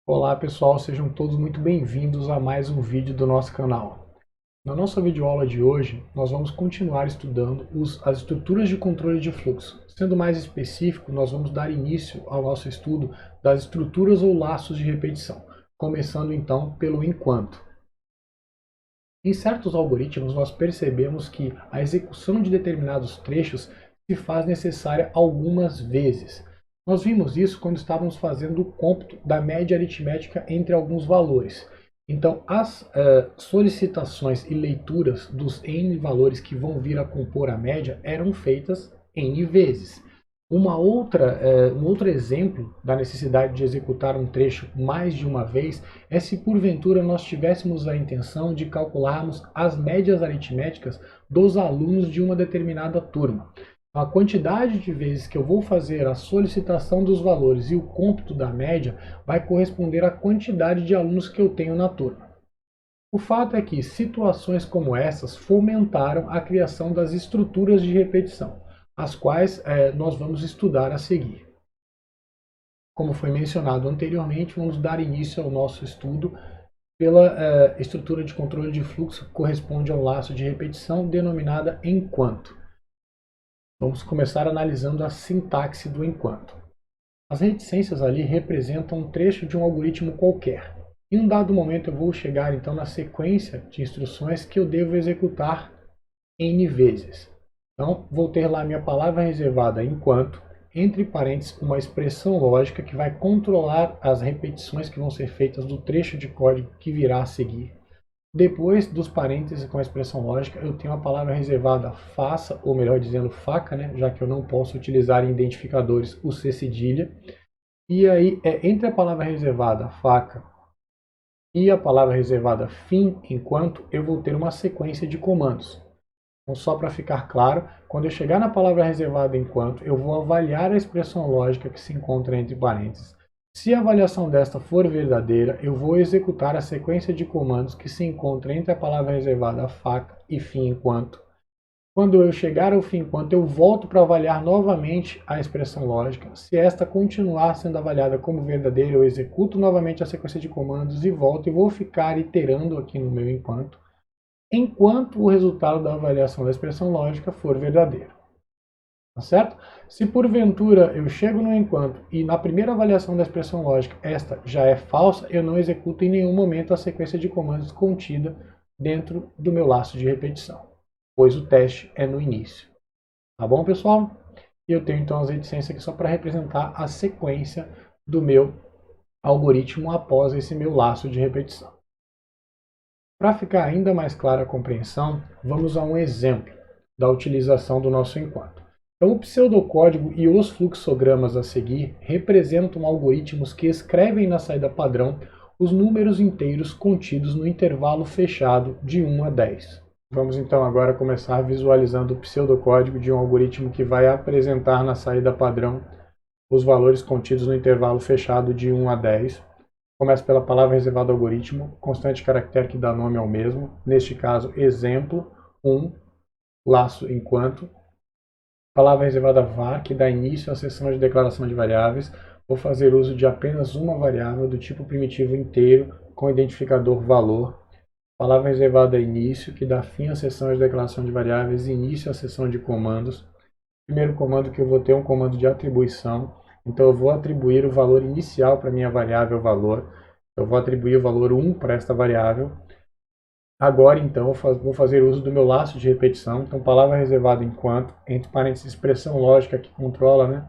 Olá pessoal, sejam todos muito bem-vindos a mais um vídeo do nosso canal. Na nossa videoaula de hoje, nós vamos continuar estudando as estruturas de controle de fluxo. Sendo mais específico, nós vamos dar início ao nosso estudo das estruturas ou laços de repetição, começando então pelo enquanto. Em certos algoritmos, nós percebemos que a execução de determinados trechos se faz necessária algumas vezes. Nós vimos isso quando estávamos fazendo o cômputo da média aritmética entre alguns valores. Então, as solicitações e leituras dos n valores que vão vir a compor a média eram feitas n vezes. Um outro exemplo da necessidade de executar um trecho mais de uma vez é se porventura nós tivéssemos a intenção de calcularmos as médias aritméticas dos alunos de uma determinada turma. A quantidade de vezes que eu vou fazer a solicitação dos valores e o cômputo da média vai corresponder à quantidade de alunos que eu tenho na turma. O fato é que situações como essas fomentaram a criação das estruturas de repetição, as quais nós vamos estudar a seguir. Como foi mencionado anteriormente, vamos dar início ao nosso estudo pela estrutura de controle de fluxo que corresponde ao laço de repetição denominada enquanto. Vamos começar analisando a sintaxe do enquanto. As reticências ali representam um trecho de um algoritmo qualquer. Em um dado momento eu vou chegar então na sequência de instruções que eu devo executar n vezes. Então, vou ter lá minha palavra reservada enquanto, entre parênteses, uma expressão lógica que vai controlar as repetições que vão ser feitas do trecho de código que virá a seguir. Depois dos parênteses com a expressão lógica, eu tenho a palavra reservada faça, ou melhor dizendo faca, né? Já que eu não posso utilizar em identificadores o C cedilha. E aí, entre a palavra reservada faca e a palavra reservada fim enquanto, eu vou ter uma sequência de comandos. Então, só para ficar claro, quando eu chegar na palavra reservada enquanto, eu vou avaliar a expressão lógica que se encontra entre parênteses. Se a avaliação desta for verdadeira, eu vou executar a sequência de comandos que se encontra entre a palavra reservada faca e fim enquanto. Quando eu chegar ao fim enquanto, eu volto para avaliar novamente a expressão lógica. Se esta continuar sendo avaliada como verdadeira, eu executo novamente a sequência de comandos e volto e vou ficar iterando aqui no meu enquanto o resultado da avaliação da expressão lógica for verdadeiro. Tá certo? Se porventura eu chego no enquanto e na primeira avaliação da expressão lógica esta já é falsa, eu não executo em nenhum momento a sequência de comandos contida dentro do meu laço de repetição, pois o teste é no início. Tá bom, pessoal? E eu tenho então as reticências aqui só para representar a sequência do meu algoritmo após esse meu laço de repetição. Para ficar ainda mais clara a compreensão, vamos a um exemplo da utilização do nosso enquanto. Então, o pseudocódigo e os fluxogramas a seguir representam algoritmos que escrevem na saída padrão os números inteiros contidos no intervalo fechado de 1 a 10. Vamos então agora começar visualizando o pseudocódigo de um algoritmo que vai apresentar na saída padrão os valores contidos no intervalo fechado de 1 a 10. Começa pela palavra reservada algoritmo, constante caractere que dá nome ao mesmo, neste caso, exemplo 1, laço enquanto, palavra reservada var, que dá início à seção de declaração de variáveis, vou fazer uso de apenas uma variável do tipo primitivo inteiro com identificador valor, palavra reservada início, que dá fim à seção de declaração de variáveis e início à seção de comandos. Primeiro comando que eu vou ter é um comando de atribuição. Então eu vou atribuir o valor inicial para a minha variável valor. Eu vou atribuir o valor 1 para esta variável. Agora então eu vou fazer uso do meu laço de repetição. Então palavra reservada enquanto, entre parênteses expressão lógica que controla, né,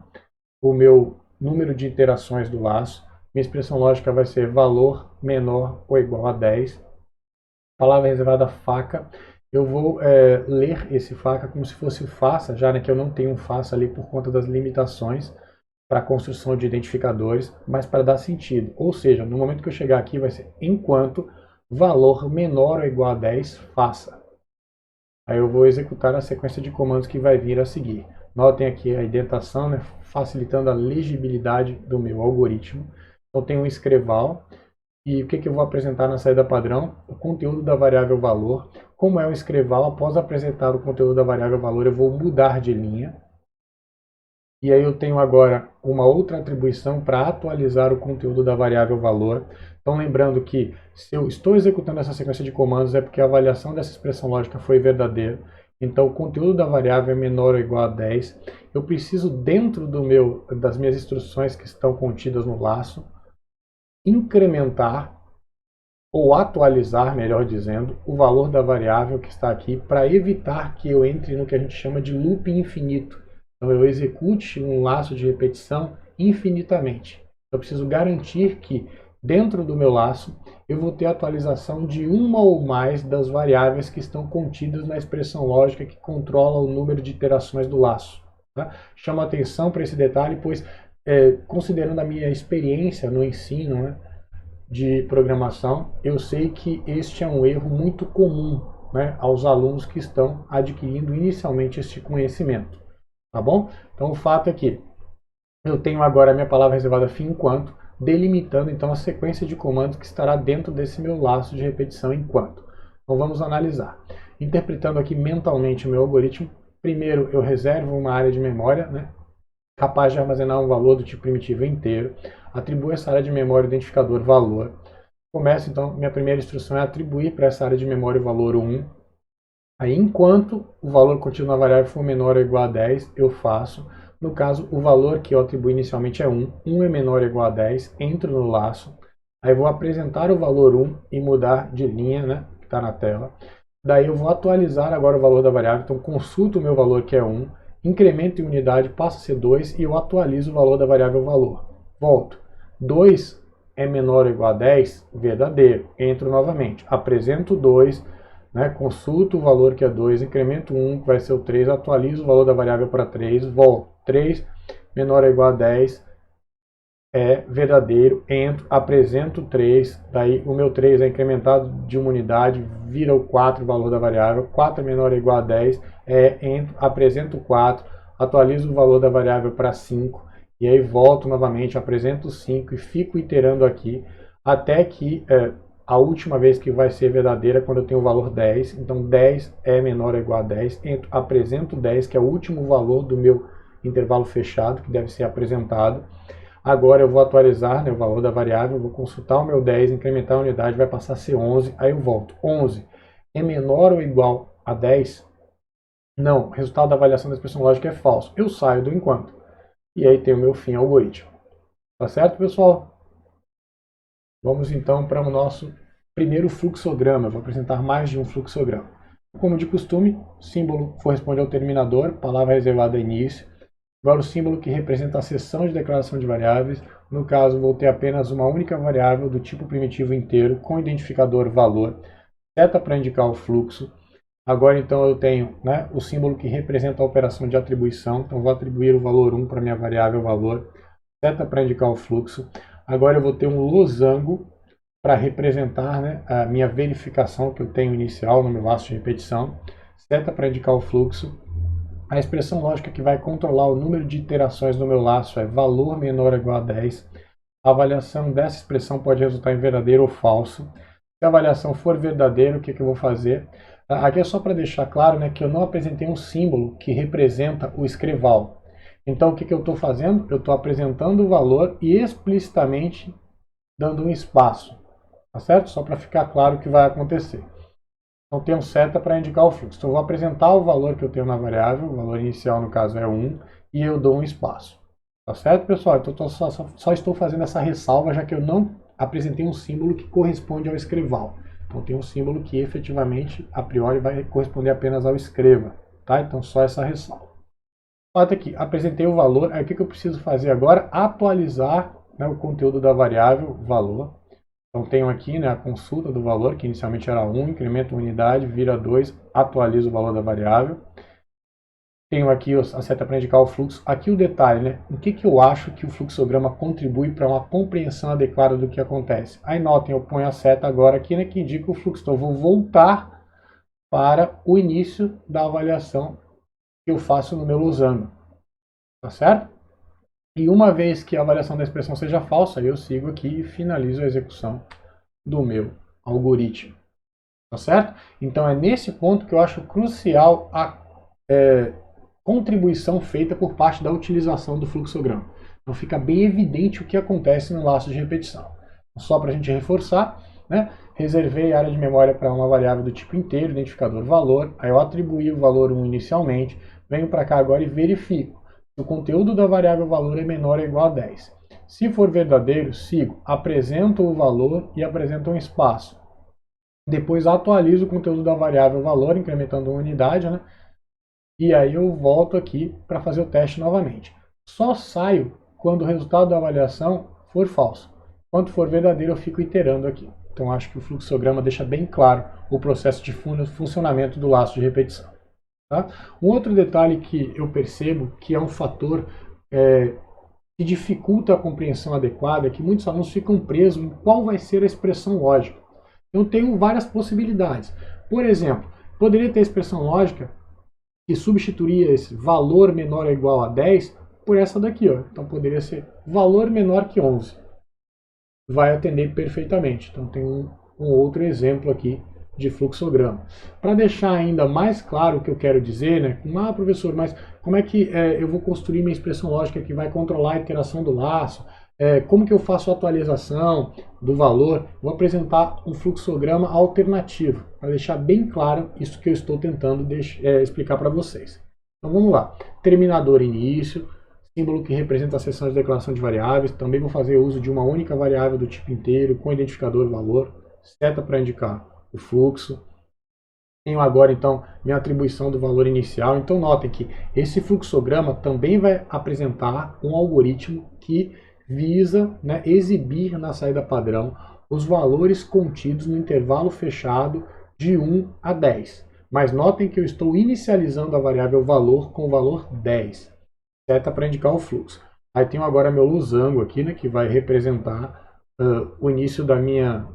o meu número de iterações do laço. Minha expressão lógica vai ser valor menor ou igual a 10. Palavra reservada faca. Eu vou ler esse faca como se fosse o faça, já que eu não tenho um faça ali por conta das limitações para a construção de identificadores, mas para dar sentido. Ou seja, no momento que eu chegar aqui vai ser enquanto valor menor ou igual a 10, faça. Aí eu vou executar a sequência de comandos que vai vir a seguir. Notem aqui a indentação, né, facilitando a legibilidade do meu algoritmo. Então tem um escreval. E o que eu vou apresentar na saída padrão? O conteúdo da variável valor. Como é um escreval, após apresentar o conteúdo da variável valor, eu vou mudar de linha. E aí eu tenho agora uma outra atribuição para atualizar o conteúdo da variável valor. Então lembrando que se eu estou executando essa sequência de comandos é porque a avaliação dessa expressão lógica foi verdadeira. Então o conteúdo da variável é menor ou igual a 10. Eu preciso, dentro das minhas instruções que estão contidas no laço, incrementar ou atualizar, melhor dizendo, o valor da variável que está aqui para evitar que eu entre no que a gente chama de loop infinito. Então eu execute um laço de repetição infinitamente. Eu preciso garantir que dentro do meu laço eu vou ter atualização de uma ou mais das variáveis que estão contidas na expressão lógica que controla o número de iterações do laço. Tá? Chamo atenção para esse detalhe, pois considerando a minha experiência no ensino, né, de programação, eu sei que este é um erro muito comum, né, aos alunos que estão adquirindo inicialmente este conhecimento, tá bom? Então o fato é que eu tenho agora a minha palavra reservada fim enquanto, delimitando então a sequência de comandos que estará dentro desse meu laço de repetição enquanto. Então vamos analisar. Interpretando aqui mentalmente o meu algoritmo, primeiro eu reservo uma área de memória, né, capaz de armazenar um valor do tipo primitivo inteiro, atribuo essa área de memória o identificador valor. Começo, então, minha primeira instrução é atribuir para essa área de memória o valor 1. Aí, enquanto o valor contido na variável for menor ou igual a 10, eu faço. No caso, o valor que eu atribuí inicialmente é 1. 1 é menor ou igual a 10, entro no laço. Aí vou apresentar o valor 1 e mudar de linha, né, que está na tela. Daí eu vou atualizar agora o valor da variável, então consulto o meu valor que é 1, incremento em unidade, passa a ser 2 e eu atualizo o valor da variável valor. Volto. 2 é menor ou igual a 10, verdadeiro. Entro novamente, apresento 2, né, consulto o valor que é 2, incremento 1, que vai ser o 3, atualizo o valor da variável para 3, volto. 3 menor ou igual a 10, é verdadeiro, entro, apresento 3, daí o meu 3 é incrementado de uma unidade, vira o 4 o valor da variável, 4 é menor ou igual a 10, entro, apresento 4, atualizo o valor da variável para 5, e aí volto novamente, apresento 5 e fico iterando aqui, até que a última vez que vai ser verdadeira quando eu tenho o valor 10, então 10 é menor ou igual a 10, entro, apresento 10, que é o último valor do meu intervalo fechado, que deve ser apresentado. Agora eu vou atualizar, né, o valor da variável, vou consultar o meu 10, incrementar a unidade, vai passar a ser 11, aí eu volto. 11 é menor ou igual a 10? Não, o resultado da avaliação da expressão lógica é falso. Eu saio do enquanto. E aí tem o meu fim algoritmo. Tá certo, pessoal? Vamos então para o nosso primeiro fluxograma. Eu vou apresentar mais de um fluxograma. Como de costume, símbolo corresponde ao terminador, palavra reservada a início. Agora o símbolo que representa a seção de declaração de variáveis, no caso vou ter apenas uma única variável do tipo primitivo inteiro com identificador valor, seta para indicar o fluxo. Agora então eu tenho, né, o símbolo que representa a operação de atribuição, então vou atribuir o valor 1 para minha variável valor, seta para indicar o fluxo. Agora eu vou ter um losango para representar, né, a minha verificação que eu tenho inicial no meu laço de repetição, seta para indicar o fluxo. A expressão lógica que vai controlar o número de iterações no meu laço é valor menor ou igual a 10. A avaliação dessa expressão pode resultar em verdadeiro ou falso. Se a avaliação for verdadeira, o que eu vou fazer? Aqui é só para deixar claro, né, que eu não apresentei um símbolo que representa o escreval. Então o que eu estou fazendo? Eu estou apresentando o valor e explicitamente dando um espaço. Tá certo? Só para ficar claro o que vai acontecer. Então tem um seta para indicar o fluxo. Então eu vou apresentar o valor que eu tenho na variável, o valor inicial no caso é 1, e eu dou um espaço. Tá certo, pessoal? Então só estou fazendo essa ressalva, já que eu não apresentei um símbolo que corresponde ao escreval. Então tem um símbolo que efetivamente, a priori, vai corresponder apenas ao escreva. Tá? Então só essa ressalva. O fato é que apresentei o valor, aí o que eu preciso fazer agora? Atualizar, né, o conteúdo da variável valor. Então tenho aqui, né, a consulta do valor, que inicialmente era 1, incremento unidade, vira 2, atualizo o valor da variável. Tenho aqui a seta para indicar o fluxo. Aqui o detalhe, né, o que eu acho que o fluxograma contribui para uma compreensão adequada do que acontece. Aí notem, eu ponho a seta agora aqui, né, que indica o fluxo. Então eu vou voltar para o início da avaliação que eu faço no meu losango. Tá certo? E uma vez que a avaliação da expressão seja falsa, eu sigo aqui e finalizo a execução do meu algoritmo. Tá certo? Então é nesse ponto que eu acho crucial a contribuição feita por parte da utilização do fluxograma. Então fica bem evidente o que acontece no laço de repetição. Só para a gente reforçar, né? Reservei a área de memória para uma variável do tipo inteiro, identificador valor, aí eu atribuí o valor 1 inicialmente, venho para cá agora e verifico se o conteúdo da variável valor é menor ou igual a 10. Se for verdadeiro, sigo, apresento o valor e apresento um espaço. Depois atualizo o conteúdo da variável valor, incrementando uma unidade, né? E aí eu volto aqui para fazer o teste novamente. Só saio quando o resultado da avaliação for falso. Quando for verdadeiro, eu fico iterando aqui. Então acho que o fluxograma deixa bem claro o processo de funcionamento do laço de repetição. Tá? Um outro detalhe que eu percebo que é um fator que dificulta a compreensão adequada é que muitos alunos ficam presos em qual vai ser a expressão lógica. Eu tenho várias possibilidades. Por exemplo, poderia ter a expressão lógica que substituiria esse valor menor ou igual a 10 por essa daqui. Ó. Então poderia ser valor menor que 11. Vai atender perfeitamente. Então tem um outro exemplo aqui de fluxograma. Para deixar ainda mais claro o que eu quero dizer, né? Professor, mas como é que eu vou construir minha expressão lógica que vai controlar a iteração do laço? Como que eu faço a atualização do valor? Vou apresentar um fluxograma alternativo, para deixar bem claro isso que eu estou tentando explicar para vocês. Então vamos lá. Terminador início, símbolo que representa a seção de declaração de variáveis. Também vou fazer uso de uma única variável do tipo inteiro, com identificador valor, seta para indicar o fluxo. Tenho agora, então, minha atribuição do valor inicial. Então notem que esse fluxograma também vai apresentar um algoritmo que visa, né, exibir na saída padrão os valores contidos no intervalo fechado de 1 a 10. Mas notem que eu estou inicializando a variável valor com o valor 10. Seta para indicar o fluxo. Aí tenho agora meu losango aqui, né, que vai representar o início da minha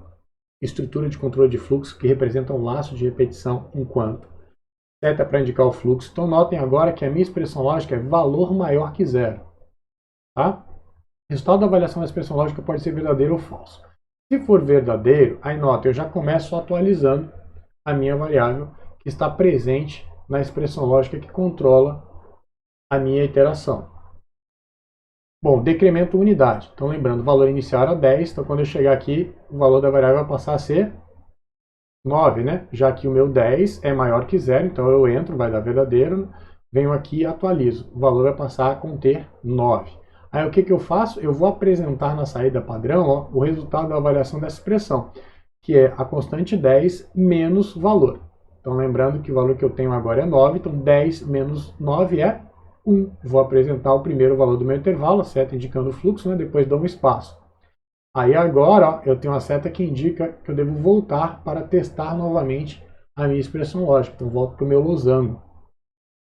estrutura de controle de fluxo, que representa um laço de repetição enquanto. Seta para indicar o fluxo. Então notem agora que a minha expressão lógica é valor maior que zero. Tá? O resultado da avaliação da expressão lógica pode ser verdadeiro ou falso. Se for verdadeiro, aí nota, eu já começo atualizando a minha variável que está presente na expressão lógica que controla a minha iteração. Bom, decremento unidade. Então lembrando, o valor inicial era 10, então quando eu chegar aqui, o valor da variável vai passar a ser 9, né? Já que o meu 10 é maior que zero, então eu entro, vai dar verdadeiro, venho aqui e atualizo. O valor vai passar a conter 9. Aí o que eu faço? Eu vou apresentar na saída padrão, ó, o resultado da avaliação dessa expressão, que é a constante 10 menos valor. Então lembrando que o valor que eu tenho agora é 9, então 10 menos 9 é 1. Vou apresentar o primeiro valor do meu intervalo, a seta indicando o fluxo, né? Depois dou um espaço. Aí agora ó, eu tenho uma seta que indica que eu devo voltar para testar novamente a minha expressão lógica. Então volto para o meu losango.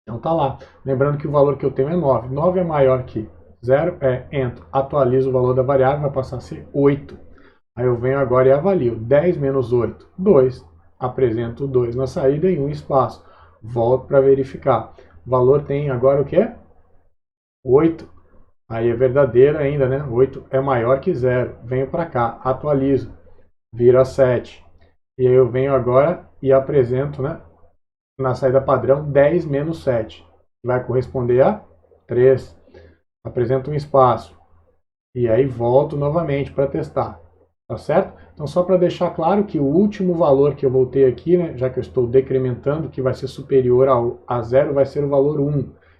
Então tá lá. Lembrando que o valor que eu tenho é 9. 9 é maior que 0, entro, atualizo o valor da variável, vai passar a ser 8. Aí eu venho agora e avalio. 10 menos 8, 2. Apresento o 2 na saída em um espaço. Volto para verificar. O valor tem agora o quê? 8. Aí é verdadeiro ainda, né? 8 é maior que 0. Venho para cá, atualizo. Vira 7. E aí eu venho agora e apresento, né, na saída padrão 10 menos 7. Vai corresponder a 3. Apresento um espaço. E aí volto novamente para testar. Tá certo? Então só para deixar claro que o último valor que eu vou ter aqui, né, já que eu estou decrementando, que vai ser superior a 0, vai ser o valor 1.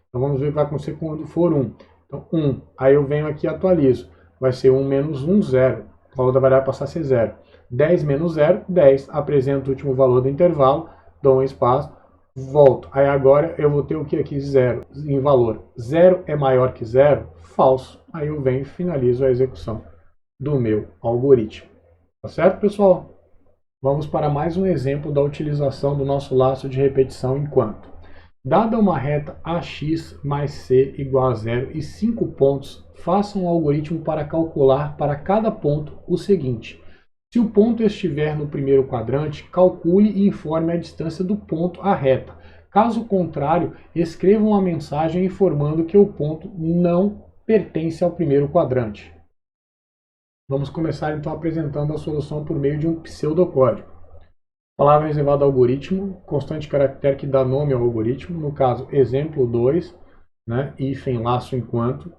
Então vamos ver o que vai acontecer quando for 1. Então 1. Aí eu venho aqui e atualizo. Vai ser 1 menos 1, 0. O valor da variável passar a ser 0. 10 menos 0, 10. Apresento o último valor do intervalo, dou um espaço, volto. Aí agora eu vou ter o que aqui? 0 em valor. 0 é maior que 0? Falso. Aí eu venho e finalizo a execução do meu algoritmo. Tá certo, pessoal? Vamos para mais um exemplo da utilização do nosso laço de repetição enquanto. Dada uma reta AX mais C igual a 0 e 5 pontos, faça um algoritmo para calcular para cada ponto o seguinte. Se o ponto estiver no primeiro quadrante, calcule e informe a distância do ponto à reta. Caso contrário, escreva uma mensagem informando que o ponto não pertence ao primeiro quadrante. Vamos começar então apresentando a solução por meio de um pseudocódigo. Palavra reservada ao algoritmo, constante caractere que dá nome ao algoritmo, no caso, exemplo 2, né, hífen laço enquanto.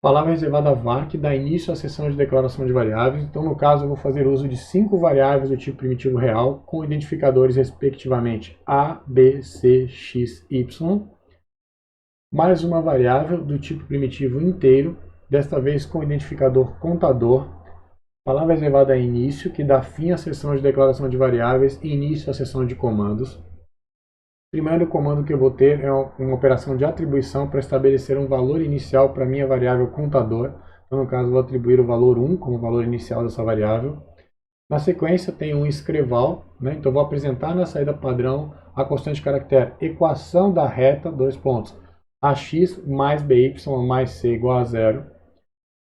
Palavra reservada a var, que dá início à seção de declaração de variáveis. Então, no caso, eu vou fazer uso de 5 variáveis do tipo primitivo real, com identificadores respectivamente a, b, c, x, y, mais uma variável do tipo primitivo inteiro, desta vez com identificador contador. Palavra reservada a início, que dá fim à seção de declaração de variáveis e início à seção de comandos. Primeiro comando que eu vou ter é uma operação de atribuição para estabelecer um valor inicial para a minha variável contador. Então, no caso, vou atribuir o valor 1 como valor inicial dessa variável. Na sequência, tem um escreval, né? Então, vou apresentar na saída padrão a constante caractere equação da reta, dois pontos, ax mais by mais c igual a zero.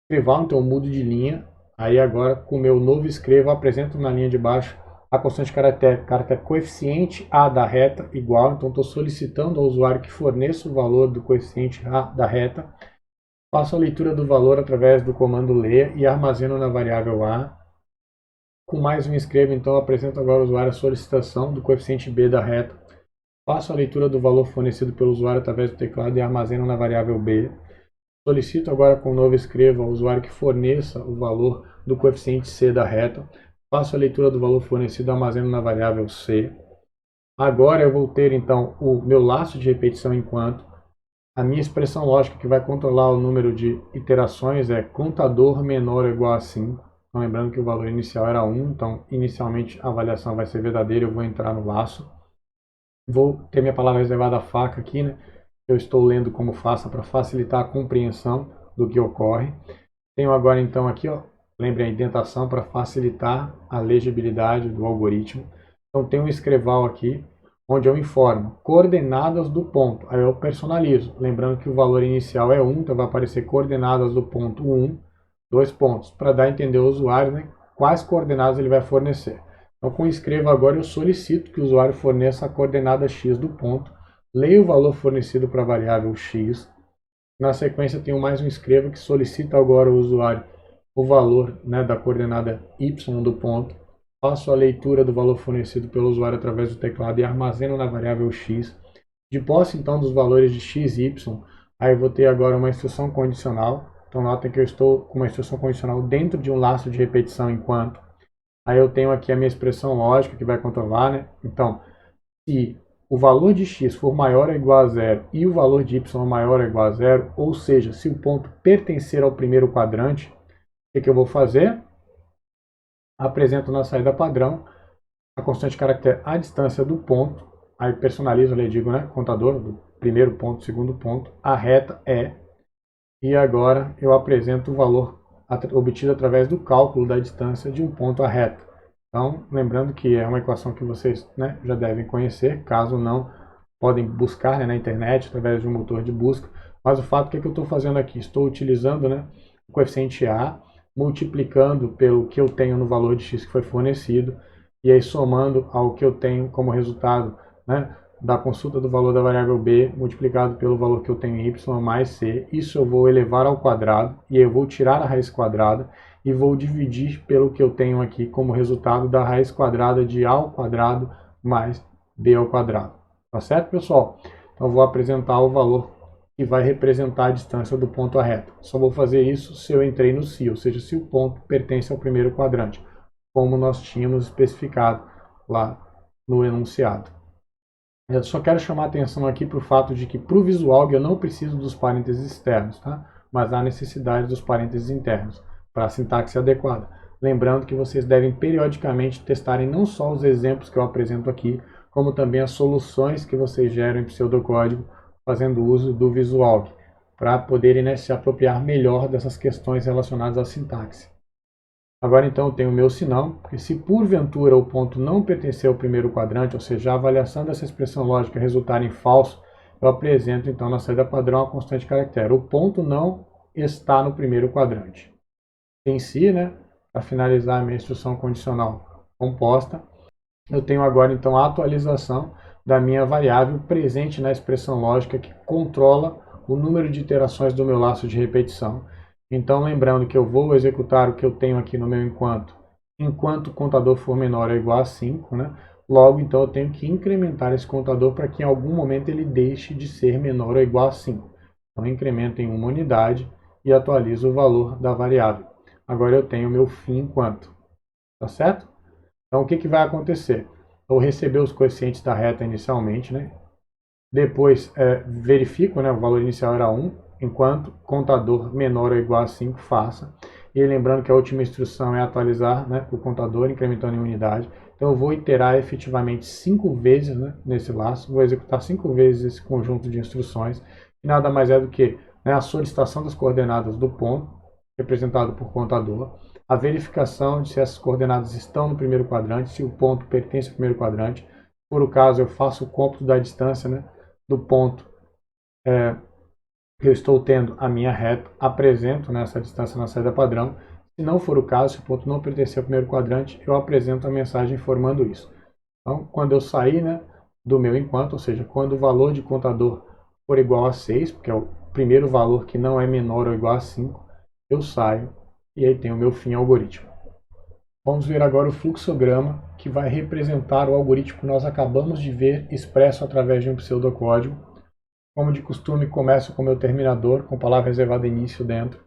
Escreval, então, eu mudo de linha. Aí, agora, com o meu novo escrevo, apresento na linha de baixo a constante caractere coeficiente A da reta igual, então estou solicitando ao usuário que forneça o valor do coeficiente A da reta. Faço a leitura do valor através do comando leia e armazeno na variável A. Com mais um escrevo, então apresento agora ao usuário a solicitação do coeficiente B da reta. Faço a leitura do valor fornecido pelo usuário através do teclado e armazeno na variável B. Solicito agora com o novo escrevo ao usuário que forneça o valor do coeficiente C da reta. Faço a leitura do valor fornecido, armazeno na variável C. Agora eu vou ter então o meu laço de repetição enquanto. A minha expressão lógica que vai controlar o número de iterações é contador menor ou igual a 5. Então, lembrando que o valor inicial era 1, então inicialmente a avaliação vai ser verdadeira, eu vou entrar no laço. Vou ter minha palavra reservada a faca aqui, né? Eu estou lendo como faça para facilitar a compreensão do que ocorre. Tenho agora então aqui, ó, lembre a indentação para facilitar a legibilidade do algoritmo. Então tem um escreval aqui, onde eu informo coordenadas do ponto. Aí eu personalizo, lembrando que o valor inicial é 1, então vai aparecer coordenadas do ponto 1, dois pontos, para dar a entender ao usuário, né, quais coordenadas ele vai fornecer. Então com escrevo agora eu solicito que o usuário forneça a coordenada x do ponto, leio o valor fornecido para a variável x. Na sequência tenho mais um escrevo que solicita agora ao usuário o valor, né, da coordenada y do ponto, faço a leitura do valor fornecido pelo usuário através do teclado e armazeno na variável x. De posse então dos valores de x e y, aí eu vou ter agora uma instrução condicional. Então notem que eu estou com uma instrução condicional dentro de um laço de repetição enquanto. Aí eu tenho aqui a minha expressão lógica que vai controlar, né? Então, se o valor de x for maior ou igual a zero e o valor de y maior ou igual a zero, ou seja, se o ponto pertencer ao primeiro quadrante, o que eu vou fazer? Apresento na saída padrão a constante caractere a distância do ponto, aí personalizo, ali digo, né, contador do primeiro ponto, segundo ponto, a reta é, e agora eu apresento o valor obtido através do cálculo da distância de um ponto à reta. Então, lembrando que é uma equação que vocês, né, já devem conhecer, caso não, podem buscar, né, na internet através de um motor de busca, mas o fato é que eu estou fazendo aqui, estou utilizando, né, o coeficiente A, multiplicando pelo que eu tenho no valor de x que foi fornecido, e aí somando ao que eu tenho como resultado, né, da consulta do valor da variável b, multiplicado pelo valor que eu tenho em y mais c, isso eu vou elevar ao quadrado, e aí eu vou tirar a raiz quadrada, e vou dividir pelo que eu tenho aqui como resultado da raiz quadrada de a ao quadrado mais b ao quadrado. Tá certo, pessoal? Então eu vou apresentar o valor que vai representar a distância do ponto à reta. Só vou fazer isso se eu entrei no se, ou seja, se o ponto pertence ao primeiro quadrante, como nós tínhamos especificado lá no enunciado. Eu só quero chamar a atenção aqui para o fato de que para o visual eu não preciso dos parênteses externos, tá? Mas há necessidade dos parênteses internos para a sintaxe adequada. Lembrando que vocês devem periodicamente testarem não só os exemplos que eu apresento aqui, como também as soluções que vocês geram em pseudocódigo fazendo uso do Visual, para poderem, né, se apropriar melhor dessas questões relacionadas à sintaxe. Agora então eu tenho o meu sinal, porque se porventura o ponto não pertencer ao primeiro quadrante, ou seja, a avaliação dessa expressão lógica resultar em falso, eu apresento então na saída padrão a constante caractere. O ponto não está no primeiro quadrante. Em si, né, para finalizar a minha instrução condicional composta, eu tenho agora então a atualização da minha variável presente na expressão lógica que controla o número de iterações do meu laço de repetição. Então, lembrando que eu vou executar o que eu tenho aqui no meu enquanto enquanto o contador for menor ou igual a 5, né? Logo, então, eu tenho que incrementar esse contador para que em algum momento ele deixe de ser menor ou igual a 5. Então, eu incremento em uma unidade e atualizo o valor da variável. Agora eu tenho o meu fim enquanto. Tá certo? Então, o que vai acontecer? Eu vou receber os coeficientes da reta inicialmente, né? Depois, verifico, né? O valor inicial era 1, enquanto contador menor ou igual a 5 faça. E lembrando que a última instrução é atualizar, né, o contador, incrementando em unidade. Então eu vou iterar efetivamente 5 vezes, né, nesse laço, vou executar 5 vezes esse conjunto de instruções, que nada mais é do que, né, a solicitação das coordenadas do ponto, representado por contador, a verificação de se essas coordenadas estão no primeiro quadrante, se o ponto pertence ao primeiro quadrante. Se for o caso, eu faço o cômputo da distância, né, do ponto que eu estou tendo a minha reta, apresento nessa distância na saída padrão. Se não for o caso, se o ponto não pertencer ao primeiro quadrante, eu apresento a mensagem informando isso. Então, quando eu sair, né, do meu enquanto, ou seja, quando o valor de contador for igual a 6, porque é o primeiro valor que não é menor ou igual a 5, eu saio e aí tenho o meu fim algoritmo. Vamos ver agora o fluxograma, que vai representar o algoritmo que nós acabamos de ver expresso através de um pseudocódigo. Como de costume, começo com o meu terminador, com palavra reservada início dentro.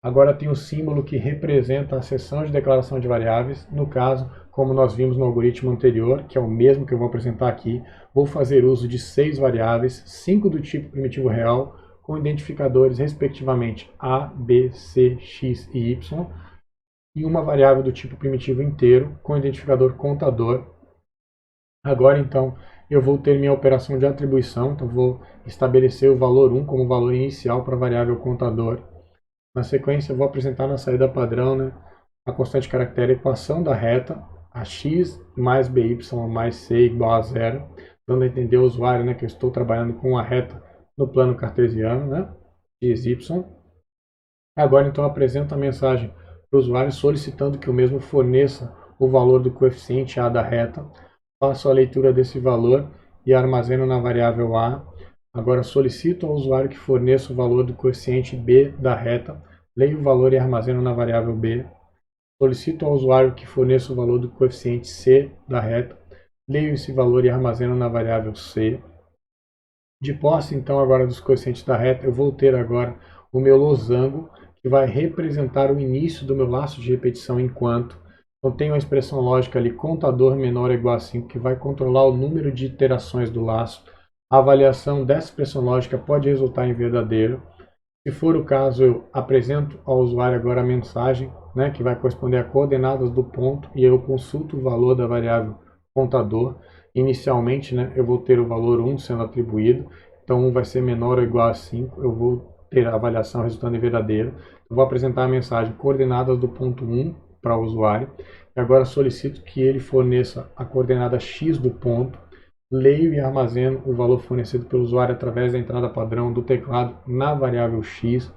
Agora tem o símbolo que representa a seção de declaração de variáveis. No caso, como nós vimos no algoritmo anterior, que é o mesmo que eu vou apresentar aqui, vou fazer uso de 6 variáveis, 5 do tipo primitivo real, com identificadores respectivamente A, B, C, X e Y, e uma variável do tipo primitivo inteiro, com identificador contador. Agora, então, eu vou ter minha operação de atribuição, então vou estabelecer o valor 1 como valor inicial para a variável contador. Na sequência, eu vou apresentar na saída padrão, né, a constante caractere equação da reta, a x mais by mais c igual a zero, dando a entender ao usuário, né, que eu estou trabalhando com a reta no plano cartesiano, né, x, y. Agora, então, eu apresento a mensagem para o usuário solicitando que o mesmo forneça o valor do coeficiente a da reta. Faço a leitura desse valor e armazeno na variável a. Agora solicito ao usuário que forneça o valor do coeficiente b da reta, leio o valor e armazeno na variável b. Solicito ao usuário que forneça o valor do coeficiente c da reta, leio esse valor e armazeno na variável c. De posse, então, agora dos coeficientes da reta, eu vou ter agora o meu losango, que vai representar o início do meu laço de repetição enquanto. Então, tenho a expressão lógica ali, contador menor ou igual a 5, que vai controlar o número de iterações do laço. A avaliação dessa expressão lógica pode resultar em verdadeiro. Se for o caso, eu apresento ao usuário agora a mensagem, né, que vai corresponder a coordenadas do ponto, e eu consulto o valor da variável contador. Inicialmente, né, eu vou ter o valor 1 sendo atribuído, então 1 vai ser menor ou igual a 5, eu vou ter a avaliação resultando em verdadeiro. Eu vou apresentar a mensagem coordenadas do ponto 1 para o usuário, e agora solicito que ele forneça a coordenada x do ponto, leio e armazeno o valor fornecido pelo usuário através da entrada padrão do teclado na variável x.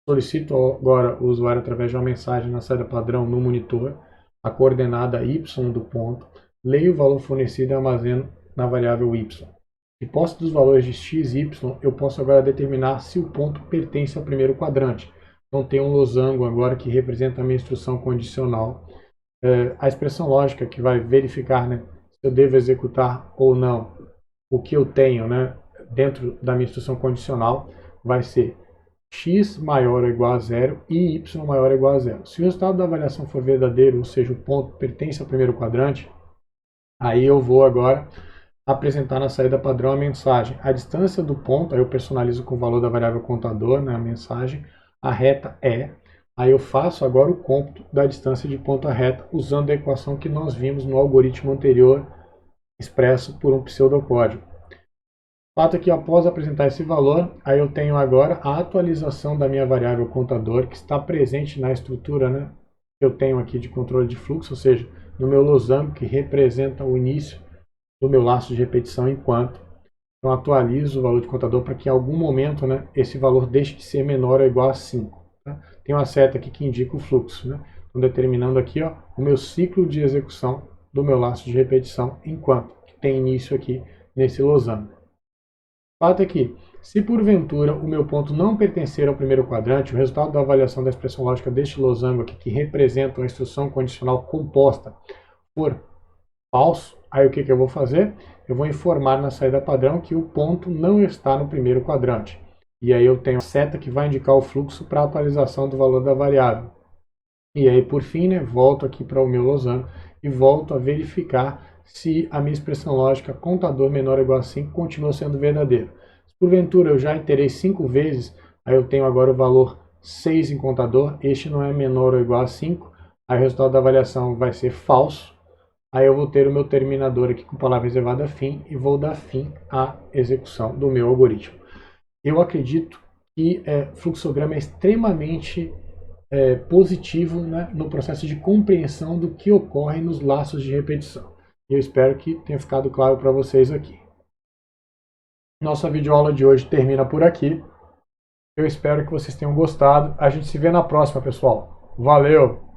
Solicito agora o usuário através de uma mensagem na saída padrão no monitor, a coordenada y do ponto, leio o valor fornecido e armazeno na variável y. De posse dos valores de x e y, eu posso agora determinar se o ponto pertence ao primeiro quadrante. Então tem um losango agora que representa a minha instrução condicional. A expressão lógica que vai verificar, né, se eu devo executar ou não o que eu tenho, né, dentro da minha instrução condicional vai ser x maior ou igual a zero e y maior ou igual a zero. Se o resultado da avaliação for verdadeiro, ou seja, o ponto pertence ao primeiro quadrante, aí eu vou agora apresentar na saída padrão a mensagem. A distância do ponto, aí eu personalizo com o valor da variável contador, né, a mensagem, a reta é. Aí eu faço agora o cômputo da distância de ponto a reta, usando a equação que nós vimos no algoritmo anterior, expresso por um pseudocódigo. O fato é que após apresentar esse valor, aí eu tenho agora a atualização da minha variável contador, que está presente na estrutura, né, que eu tenho aqui de controle de fluxo, ou seja, no meu losango, que representa o início do meu laço de repetição enquanto. Então atualizo o valor de contador para que em algum momento, né, esse valor deixe de ser menor ou igual a 5. Tá? Tem uma seta aqui que indica o fluxo. Né? Então determinando aqui, ó, o meu ciclo de execução do meu laço de repetição enquanto, que tem início aqui nesse losango. Fato é que, se porventura o meu ponto não pertencer ao primeiro quadrante, o resultado da avaliação da expressão lógica deste losango aqui, que representa uma instrução condicional composta, for falso, aí o que eu vou fazer? Eu vou informar na saída padrão que o ponto não está no primeiro quadrante. E aí eu tenho a seta que vai indicar o fluxo para a atualização do valor da variável. E aí, por fim, né, volto aqui para o meu losango e volto a verificar se a minha expressão lógica contador menor ou igual a 5 continua sendo verdadeiro. Se porventura eu já iterei 5 vezes, aí eu tenho agora o valor 6 em contador, este não é menor ou igual a 5, aí o resultado da avaliação vai ser falso, aí eu vou ter o meu terminador aqui com palavra reservada fim e vou dar fim à execução do meu algoritmo. Eu acredito que fluxograma é extremamente positivo, né, no processo de compreensão do que ocorre nos laços de repetição. Eu espero que tenha ficado claro para vocês aqui. Nossa videoaula de hoje termina por aqui. Eu espero que vocês tenham gostado. A gente se vê na próxima, pessoal. Valeu!